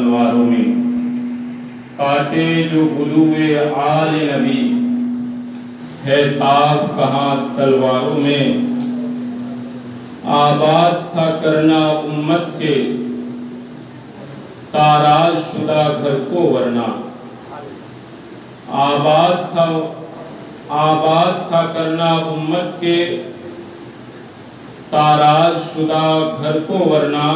تلواروں میں، کاٹے جو گلوے آل نبی، ہے تاب کہاں تلواروں میں۔ آباد تھا کرنا امت کے، تاراج شدہ گھر کو ورنہ۔ آباد تھا کرنا امت کے، تاراج شدہ گھر کو ورنہ۔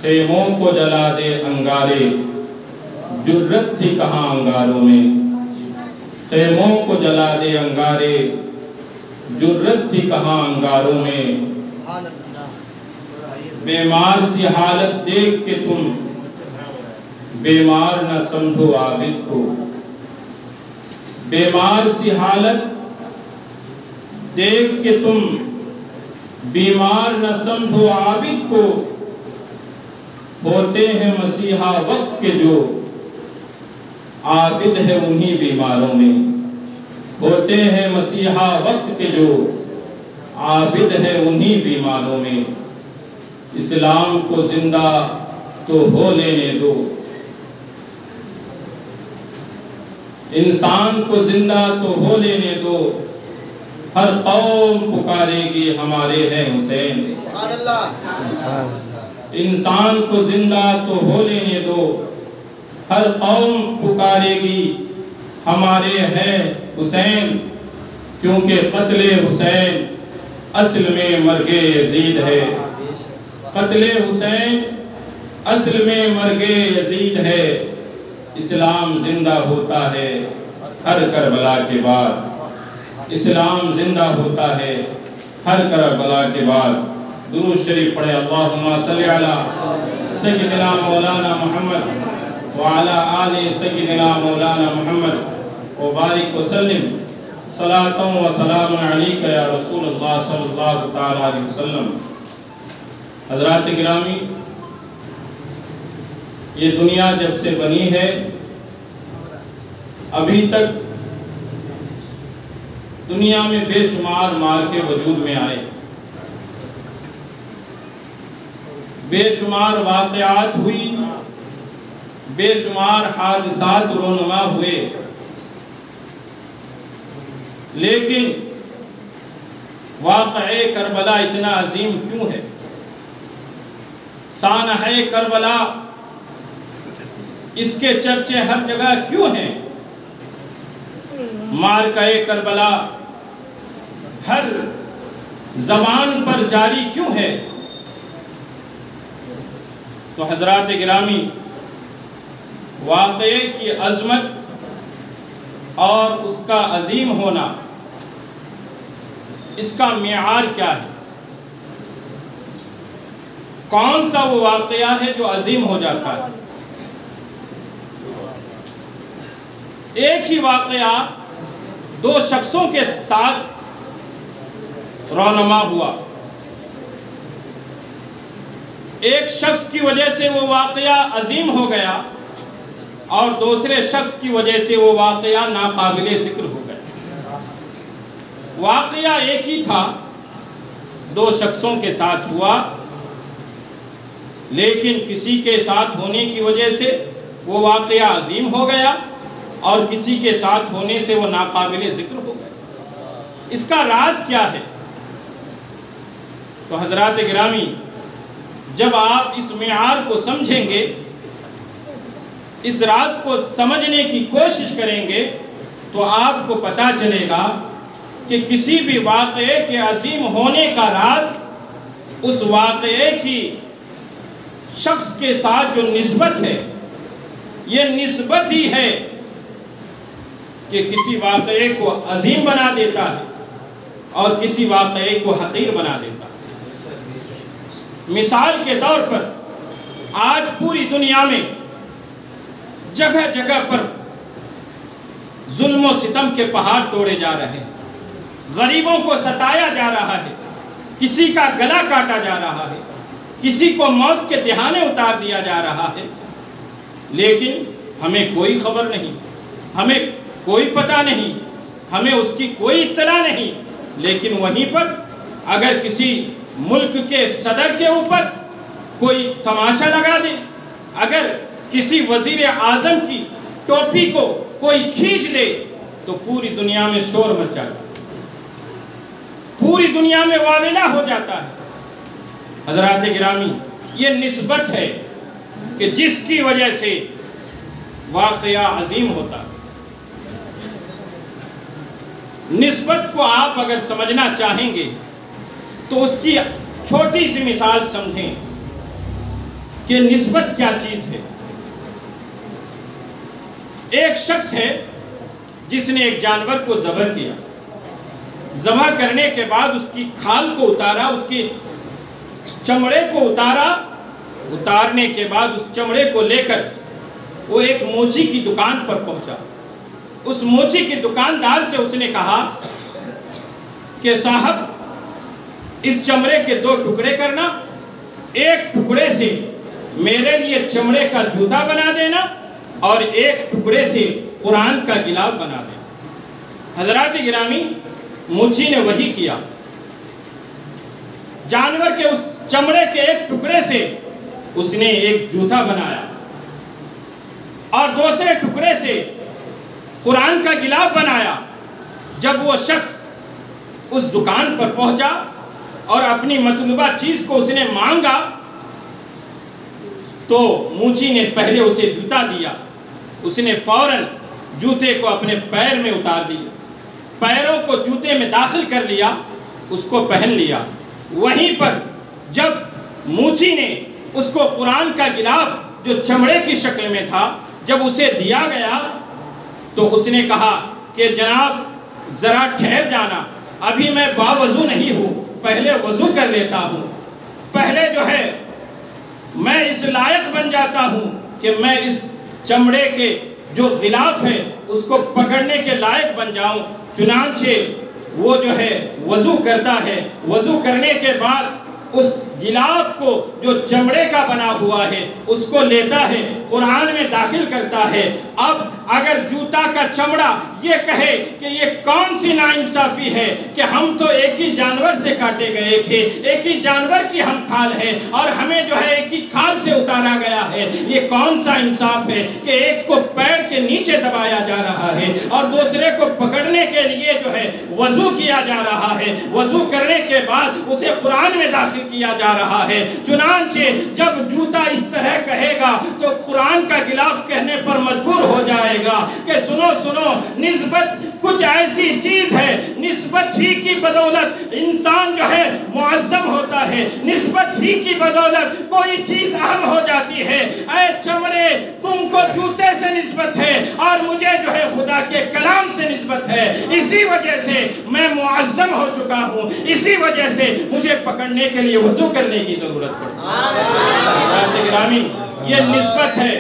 خیموں کو جلا دے انگارے، جرت تھی کہاں انگاروں میں۔ خیموں کو جلا دے انگارے، جرت تھی کہاں انگاروں میں۔ بیمار سی حالت دیکھ کے تم بیمار نہ سمجھو عابد کو۔ بیمار سی حالت دیکھ کے تم بیمار نہ سمجھو عابد کو۔ ہوتے ہیں مسیحا وقت کے جو عابد ہے انہی بیماروں میں۔ ہوتے ہیں مسیحا وقت کے جو عابد ہے انہی بیماروں میں۔ اسلام کو زندہ تو ہو لینے دو، انسان کو زندہ تو ہو لینے دو۔ ہر قوم پکارے گی ہمارے ہیں حسین۔ انسان کو زندہ تو ہو لینے دو، ہر قوم پکارے گی ہمارے ہیں حسین۔ کیونکہ قتل حسین اصل میں مرگ یزید ہے۔ قتل حسین اصل میں مرگ یزید ہے۔ اسلام زندہ ہوتا ہے ہر کربلا کے بعد۔ اسلام زندہ ہوتا ہے ہر کربلا کے بعد۔ درود شریف پڑھے، اللہم صلی علی سیدنا مولانا محمد وعلی آل سیدنا مولانا محمد وبارک وسلم۔ صلاۃ و سلام علیک یا رسول اللہ صلی اللہ تعالی علیہ وسلم۔ حضرات گرامی، یہ دنیا جب سے بنی ہے ابھی تک دنیا میں بے شمار مارکے وجود میں آئے، بے شمار واقعات ہوئی، بے شمار حادثات رونما ہوئے، لیکن واقعہ کربلا اتنا عظیم کیوں ہے؟ سانحہ کربلا اس کے چرچے ہر جگہ کیوں ہیں؟ معرکہ کربلا ہر زبان پر جاری کیوں ہے؟ تو حضرات گرامی، واقعے کی عظمت اور اس کا عظیم ہونا، اس کا معیار کیا ہے؟ کون سا وہ واقعہ ہے جو عظیم ہو جاتا ہے؟ ایک ہی واقعہ دو شخصوں کے ساتھ رونما ہوا، ایک شخص کی وجہ سے وہ واقعہ عظیم ہو گیا اور دوسرے شخص کی وجہ سے وہ واقعہ ناقابل ذکر ہو گیا۔ واقعہ ایک ہی تھا، دو شخصوں کے ساتھ ہوا، لیکن کسی کے ساتھ ہونے کی وجہ سے وہ واقعہ عظیم ہو گیا اور کسی کے ساتھ ہونے سے وہ ناقابل ذکر ہو گیا۔ اس کا راز کیا ہے؟ تو حضرات گرامی، جب آپ اس معیار کو سمجھیں گے، اس راز کو سمجھنے کی کوشش کریں گے، تو آپ کو پتہ چلے گا کہ کسی بھی واقعے کے عظیم ہونے کا راز اس واقعے کی شخص کے ساتھ جو نسبت ہے، یہ نسبت ہی ہے کہ کسی واقعے کو عظیم بنا دیتا ہے اور کسی واقعے کو حقیر بنا دیتا ہے۔ مثال کے طور پر آج پوری دنیا میں جگہ جگہ پر ظلم و ستم کے پہاڑ توڑے جا رہے ہیں، غریبوں کو ستایا جا رہا ہے، کسی کا گلا کاٹا جا رہا ہے، کسی کو موت کے دہانے اتار دیا جا رہا ہے، لیکن ہمیں کوئی خبر نہیں، ہمیں کوئی پتہ نہیں، ہمیں اس کی کوئی اطلاع نہیں۔ لیکن وہیں پر اگر کسی ملک کے صدر کے اوپر کوئی تماشا لگا دے، اگر کسی وزیر اعظم کی ٹوپی کو کوئی کھینچ دے تو پوری دنیا میں شور مچ جاتا ہے، پوری دنیا میں واویلا ہو جاتا ہے۔ حضرات گرامی، یہ نسبت ہے کہ جس کی وجہ سے واقعہ عظیم ہوتا ہے۔ نسبت کو آپ اگر سمجھنا چاہیں گے تو اس کی چھوٹی سی مثال سمجھیں کہ نسبت کیا چیز ہے۔ ایک شخص ہے جس نے ایک جانور کو ذبح کیا، ذبح کرنے کے بعد اس کی کھال کو اتارا، اس کی چمڑے کو اتارا، اتارنے کے بعد اس چمڑے کو لے کر وہ ایک موچی کی دکان پر پہنچا۔ اس موچی کی دکاندار سے اس نے کہا کہ صاحب اس چمڑے کے 2 ٹکڑے کرنا، ایک ٹکڑے سے میرے لیے چمڑے کا جوتا بنا دینا اور ایک ٹکڑے سے قرآن کا غلاف بنا دینا۔ حضرات گرامی، موچی نے وہی کیا، جانور کے اس چمڑے کے ایک ٹکڑے سے اس نے ایک جوتا بنایا اور دوسرے ٹکڑے سے قرآن کا غلاف بنایا۔ جب وہ شخص اس دکان پر پہنچا اور اپنی مطلوبہ چیز کو اس نے مانگا تو موچی نے پہلے اسے جوتا دیا، اس نے فوراً جوتے کو اپنے پیر میں اتار دیا، پیروں کو جوتے میں داخل کر لیا، اس کو پہن لیا۔ وہیں پر جب موچی نے اس کو قرآن کا غلاف جو چمڑے کی شکل میں تھا جب اسے دیا گیا تو اس نے کہا کہ جناب ذرا ٹھہر جانا، ابھی میں باوضو نہیں ہوں، پہلے وضو کر لیتا ہوں، پہلے جو ہے میں اس لائق بن جاتا ہوں کہ میں اس چمڑے کے جو غلاف ہے اس کو پکڑنے کے لائق بن جاؤں۔ چنانچہ وہ جو ہے وضو کرتا ہے، وضو کرنے کے بعد اس غلاف کو جو چمڑے کا بنا ہوا ہے اس کو لیتا ہے، قرآن میں داخل کرتا ہے۔ اب اگر جوتا کا چمڑا یہ کہے کہ یہ کون سی ناانصافی ہے کہ ہم تو ایک ہی جانور سے کاٹے گئے تھے، ایک ہی جانور کی ہم کھال ہے اور ہمیں جو ہے ایک ہی کھال سے اتارا گیا ہے، یہ کون سا انصاف ہے کہ ایک کو پیر کے نیچے دبایا جا رہا ہے اور دوسرے کو پکڑنے کے لیے جو ہے وضو کیا جا رہا ہے، وضو کرنے کے بعد اسے قرآن میں داخل کیا جا رہا ہے۔ چنانچہ جب جوتا اس طرح کہے گا تو قرآن کا غلاف کہنے پر مجبور ہو جائے گا کہ سنو سنو، نسبت کچھ ایسی چیز ہے، نسبت ہی کی بدولت انسان جو ہے معظم ہوتا ہے، نسبت ہی کی بدولت کوئی چیز اہم ہو جاتی ہے۔ اے چمڑے، تم کو جوتے سے نسبت ہے اور مجھے جو ہے خدا کے کلام سے نسبت ہے، اسی وجہ سے میں معظم ہو چکا ہوں، اسی وجہ سے مجھے پکڑنے کے لیے وضو کرنے کی ضرورت پڑتی ہے۔ گرامی، یہ نسبت ہے۔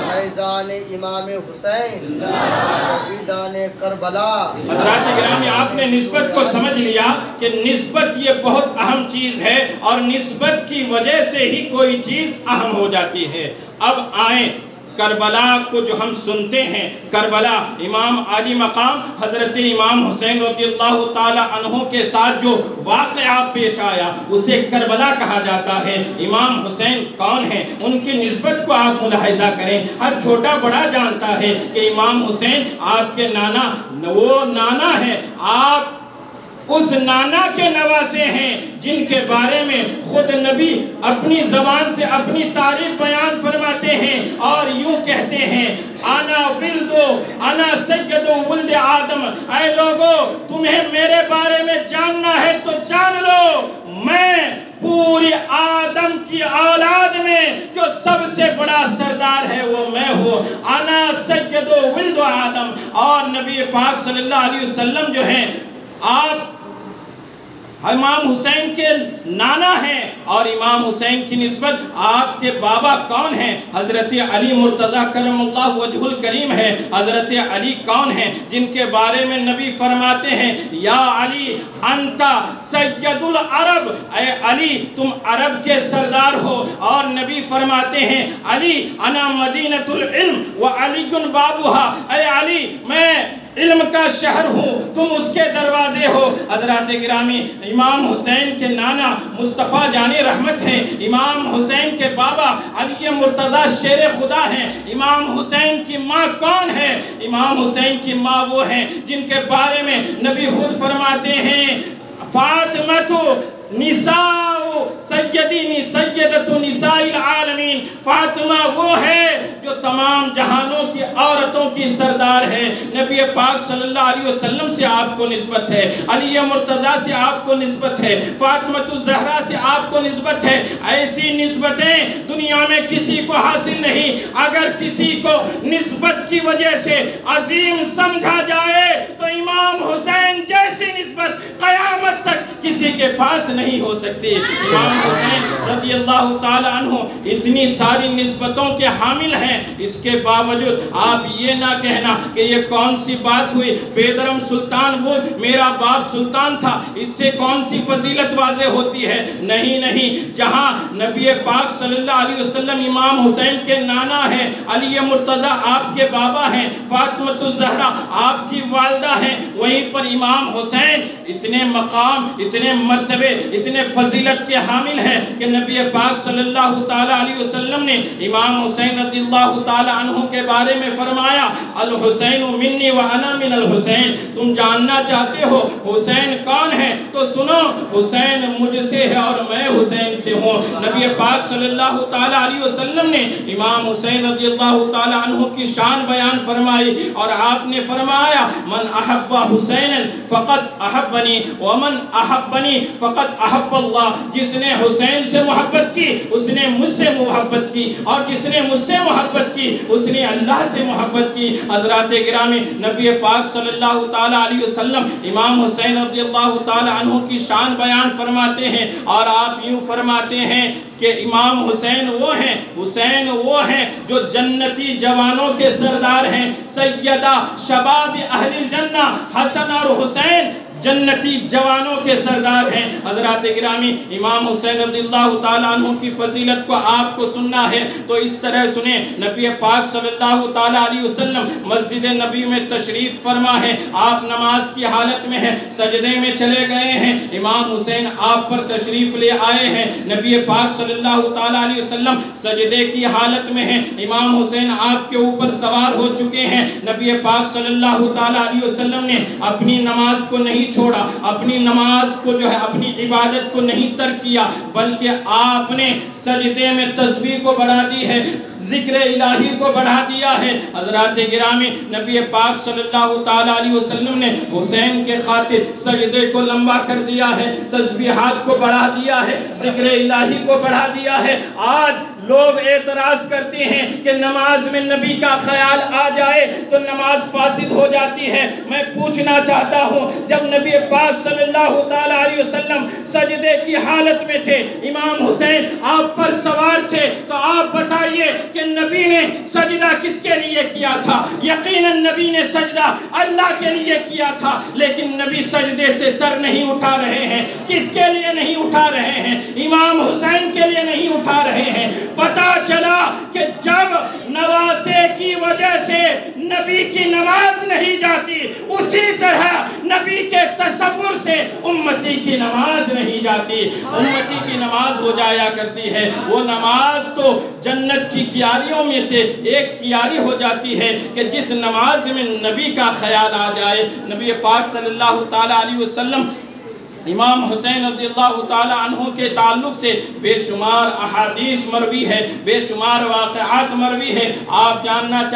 فیضان امام حسین شہیدان کربلا۔ حضرات گرامی، آپ نے نسبت کو سمجھ لیا کہ نسبت یہ بہت اہم چیز ہے اور نسبت کی وجہ سے ہی کوئی چیز اہم ہو جاتی ہے۔ اب آئیں کربلا کو جو ہم سنتے ہیں، کربلا امام عالی مقام حضرت امام حسین رضی اللہ تعالی عنہ کے ساتھ جو واقعہ پیش آیا اسے کربلا کہا جاتا ہے۔ امام حسین کون ہیں، ان کی نسبت کو آپ ملاحظہ کریں، ہر چھوٹا بڑا جانتا ہے کہ امام حسین آپ کے نانا وہ نانا ہے، آپ اس نانا کے نواسے ہیں جن کے بارے میں خود نبی اپنی زبان سے اپنی تعریف بیان فرماتے ہیں اور یوں کہتے ہیں، انا ولدو انا سید ولد آدم۔ اے لوگو، تمہیں میرے بارے میں جاننا ہے تو جان لو، میں پوری آدم کی اولاد میں جو سب سے بڑا سردار ہے وہ میں ہوں، انا سید ولد آدم۔ اور نبی پاک صلی اللہ علیہ وسلم جو ہیں، آپ امام حسین کے نانا ہیں اور امام حسین کی نسبت آپ کے بابا کون ہیں؟ حضرت علی مرتضی کرم اللہ وجہ الکریم ہے۔ حضرت علی کون ہیں جن کے بارے میں نبی فرماتے ہیں، یا علی انتا سید العرب، اے علی تم عرب کے سردار ہو۔ اور نبی فرماتے ہیں، علی انا مدینۃ العلم وعلی بابها، اے علی میں علم کا شہر ہوں، تم اس کے دروازے ہو۔ حضرات گرامی، امام حسین کے نانا مصطفیٰ جان نبی رحمت ہیں، امام حسین کے بابا علی مرتضیٰ شیر خدا ہیں۔ امام حسین کی ماں کون ہے؟ امام حسین کی ماں وہ ہیں جن کے بارے میں نبی خود فرماتے ہیں فاطمہ نساء سیدۃ نساء العالمین، فاطمہ وہ ہے جو تمام جہانوں کی عورتوں کی سردار ہے۔ نبی پاک صلی اللہ علیہ وسلم سے آپ کو نسبت ہے، علی مرتضیٰ سے آپ کو نسبت ہے، فاطمہ الزہرا سے آپ کو نسبت ہے۔ ایسی نسبتیں دنیا میں کسی کو حاصل نہیں۔ اگر کسی کو نسبت کی وجہ سے عظیم سمجھا جائے تو امام حسین جیسی نسبت قیامت تک کسی کے پاس نہیں ہو سکتی۔ امام حسین رضی اللہ تعالی عنہ اتنی ساری نسبتوں کے حامل ہیں، اس کے باوجود آپ یہ نہ کہنا کہ یہ کون سی بات ہوئی، بیدرم سلطان وہ میرا باپ سلطان تھا، اس سے کون سی فضیلت واضح ہوتی ہے؟ نہیں نہیں، جہاں نبی پاک صلی اللہ علیہ وسلم امام حسین کے نانا ہیں، علی مرتضیٰ آپ کے بابا ہیں، فاطمہ الزہرا آپ کی والدہ ہیں، وہیں پر امام حسین اتنے مقام، اتنے مرتبے، اتنے فضیلت کے حامل ہیں کہ نبی پاک صلی اللہ تعالی علیہ وسلم نے امام حسین رضی اللہ تعالی عنہ کے بارے میں فرمایا الحسین منی وانا من الحسین۔ تم جاننا چاہتے ہو حسین کون ہے تو سنو، حسین مجھ سے ہے اور میں حسین سے ہوں۔ نبی پاک صلی اللہ تعالی علیہ وسلم نے امام حسین رضی اللہ تعالی عنہ کی شان بیان فرمائی اور آپ نے فرمایا من احب حسین فقط احبنی ومن احبنی فقط احب اللہ۔ جس نے حسین سے محبت کی اس نے مجھ سے محبت کی، اور جس نے مجھ سے محبت کی اس نے اللہ سے محبت کی۔ حضرات گرامی، نبی پاک صلی اللہ تعالی علیہ وسلم امام حسین رضی اللہ تعالی عنہ کی شان بیان فرماتے ہیں اور آپ یوں فرماتے ہیں کہ امام حسین وہ ہیں جو جنتی جوانوں کے سردار ہیں، سیدہ شباب اہل الجنہ، حسن اور حسین جنتی جوانوں کے سردار ہیں۔ حضرات گرامی، امام حسین رضی اللہ تعالیٰ عنہ کی فضیلت کو آپ کو سننا ہے تو اس طرح سنیں۔ نبی پاک صلی اللہ تعالیٰ علیہ وسلم مسجد نبی میں تشریف فرما ہے، آپ نماز کی حالت میں ہیں، سجدے میں چلے گئے ہیں، امام حسین آپ پر تشریف لے آئے ہیں۔ نبی پاک صلی اللہ تعالیٰ علیہ وسلم سجدے کی حالت میں ہیں، امام حسین آپ کے اوپر سوار ہو چکے ہیں۔ نبی پاک صلی اللہ تعالیٰ علیہ وسلم نے اپنی نماز کو نہیں چھوڑا، اپنی نماز کو اپنی عبادت کو نہیں ترک کیا، بلکہ آپ نے سجدے میں تسبیح کو بڑھا دی ہے، ذکر الہی کو بڑھا دیا ہے۔ حضرات گرامی، نبی پاک صلی اللہ تعالیٰ علیہ وسلم نے حسین کے خاطر سجدے کو لمبا کر دیا ہے، تسبیحات کو بڑھا دیا ہے، ذکر الہی کو بڑھا دیا ہے۔ آج لوگ اعتراض کرتے ہیں کہ نماز میں نبی کا خیال آ جائے تو نماز فاسد ہو جاتی ہے۔ میں پوچھنا چاہتا ہوں، جب نبی پاک صلی اللہ تعالیٰ علیہ وسلم سجدے کی حالت میں تھے، امام حسین آپ پر سوار تھے، تو آپ بتائیے کہ نبی نے سجدہ کس کے لیے کیا تھا؟ یقیناً نبی نے سجدہ اللہ کے لیے کیا تھا، لیکن نبی سجدے سے سر نہیں اٹھا رہے ہیں۔ کس کے لیے نہیں اٹھا رہے ہیں؟ امام حسین کے لیے نہیں اٹھا رہے ہیں۔ پتا چلا کہ جب نواسے کی وجہ سے نبی کی نماز نہیں جاتی، اسی طرح نبی کے تصور سے امتی کی نماز نہیں جاتی۔ امتی کی نماز ہو جایا کرتی ہے، وہ نماز تو جنت کی کیاریوں میں سے ایک کیاری ہو جاتی ہے کہ جس نماز میں نبی کا خیال آ جائے۔ نبی پاک صلی اللہ تعالیٰ علیہ وسلم امام حسین رضی اللہ تعالیٰ عنہ کے تعلق سے بے شمار احادیث مروی ہے، بے شمار واقعات مروی ہے۔ آپ جاننا چاہتے